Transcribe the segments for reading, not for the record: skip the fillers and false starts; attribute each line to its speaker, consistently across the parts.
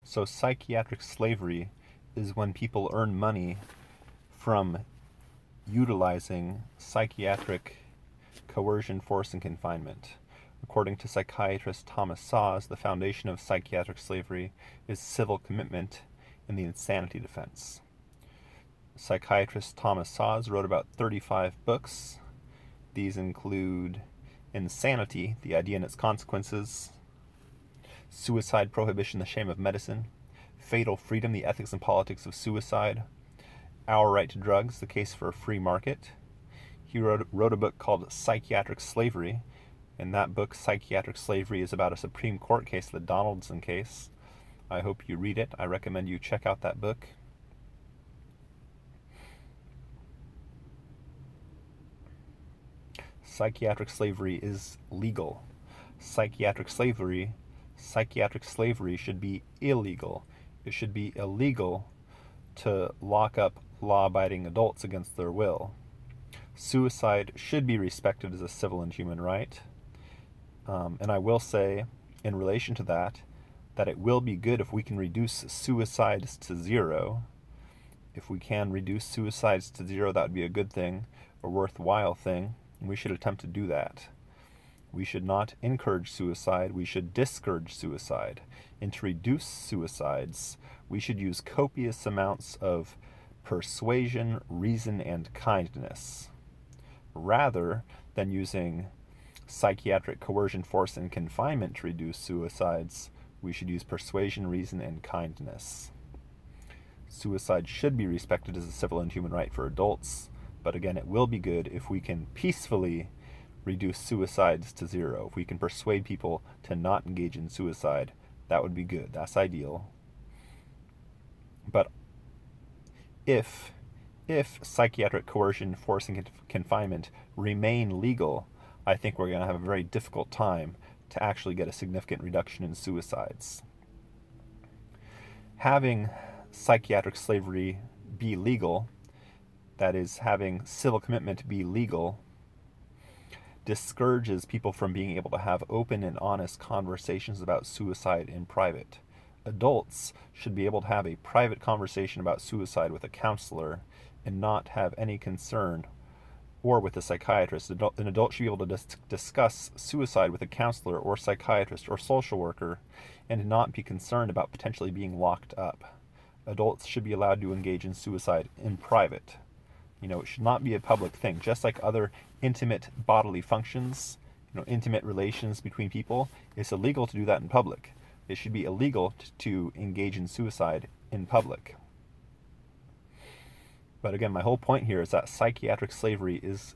Speaker 1: So psychiatric slavery is when people earn money from utilizing psychiatric coercion, force, and confinement. According to psychiatrist Thomas Szasz, the foundation of psychiatric slavery is civil commitment in the insanity defense. Psychiatrist Thomas Szasz wrote about 35 books. These include Insanity, The Idea and Its Consequences, Suicide, Prohibition, The Shame of Medicine, Fatal Freedom, The Ethics and Politics of Suicide, Our Right to Drugs, The Case for a Free Market. He wrote a book called Psychiatric Slavery. In that book, Psychiatric Slavery is about a Supreme Court case, the Donaldson case. I hope you read it. I recommend you check out that book. Psychiatric slavery is legal. Psychiatric slavery should be illegal. It should be illegal to lock up law-abiding adults against their will. Suicide should be respected as a civil and human right. And I will say, in relation to that it will be good if we can reduce suicides to zero. If we can reduce suicides to zero, that would be a good thing, a worthwhile thing, and we should attempt to do that. We should not encourage suicide, we should discourage suicide. And to reduce suicides, we should use copious amounts of persuasion, reason, and kindness, rather than using psychiatric coercion, force, and confinement to reduce suicides. We should use persuasion, reason, and kindness. Suicide should be respected as a civil and human right for adults, but again, it will be good if we can peacefully reduce suicides to zero. If we can persuade people to not engage in suicide, that would be good. That's ideal. But if psychiatric coercion, force, and confinement remain legal, I think we're going to have a very difficult time to actually get a significant reduction in suicides. Having psychiatric slavery be legal, that is, having civil commitment be legal, discourages people from being able to have open and honest conversations about suicide in private. Adults should be able to have a private conversation about suicide with a counselor and not have any concern, or with a psychiatrist. An adult should be able to discuss suicide with a counselor or psychiatrist or social worker and not be concerned about potentially being locked up. Adults should be allowed to engage in suicide in private. It should not be a public thing. Just like other intimate bodily functions, intimate relations between people, it's illegal to do that in public. It should be illegal to engage in suicide in public. But again, my whole point here is that psychiatric slavery is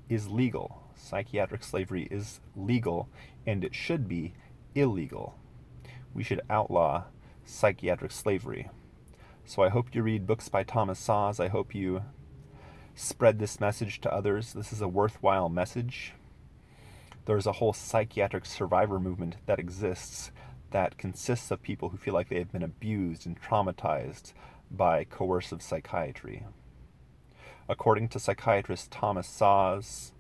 Speaker 1: legal. Psychiatric slavery is legal, and it should be illegal. We should outlaw psychiatric slavery. So I hope you read books by Thomas Szasz. I hope you spread this message to others. This is a worthwhile message. There's a whole psychiatric survivor movement that exists that consists of people who feel like they have been abused and traumatized by coercive psychiatry. According to psychiatrist Thomas Szasz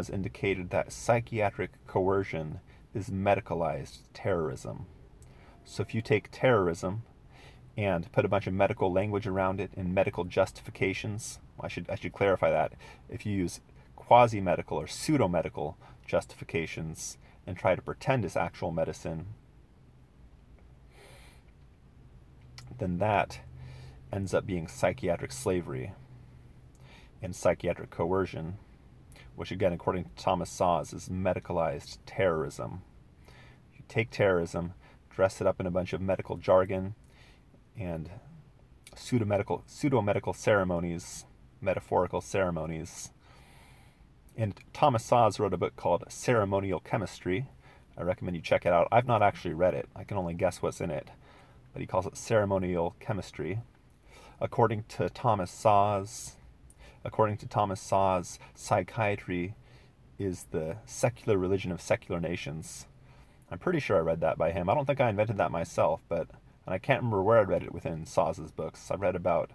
Speaker 1: indicated that psychiatric coercion is medicalized terrorism. So if you take terrorism and put a bunch of medical language around it and medical justifications, I should clarify that. If you use quasi-medical or pseudo-medical justifications and try to pretend it's actual medicine, then that ends up being psychiatric slavery and psychiatric coercion, which again, according to Thomas Szasz, is medicalized terrorism. You take terrorism, dress it up in a bunch of medical jargon and pseudo-medical ceremonies, metaphorical ceremonies. And Thomas Szasz wrote a book called Ceremonial Chemistry. I recommend you check it out. I've not actually read it. I can only guess what's in it. But he calls it Ceremonial Chemistry. According to Thomas Szasz, psychiatry is the secular religion of secular nations. I'm pretty sure I read that by him. I don't think I invented that myself, and I can't remember where I read it within Szasz's books. I've read about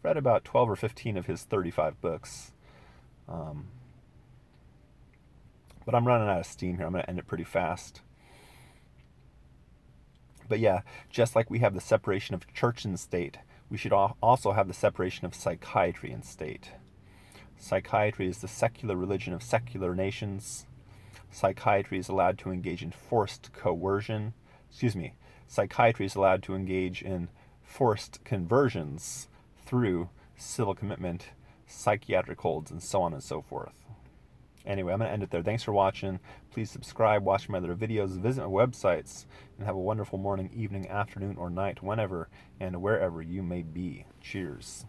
Speaker 1: 12 or 15 of his 35 books. But I'm running out of steam here. I'm going to end it pretty fast. But yeah, just like we have the separation of church and state, we should also have the separation of psychiatry and state. Psychiatry is the secular religion of secular nations. Psychiatry is allowed to engage in forced coercion. Psychiatry is allowed to engage in forced conversions through civil commitment, psychiatric holds, and so on and so forth. Anyway, I'm going to end it there. Thanks for watching. Please subscribe, watch my other videos, visit my websites, and have a wonderful morning, evening, afternoon, or night, whenever and wherever you may be. Cheers.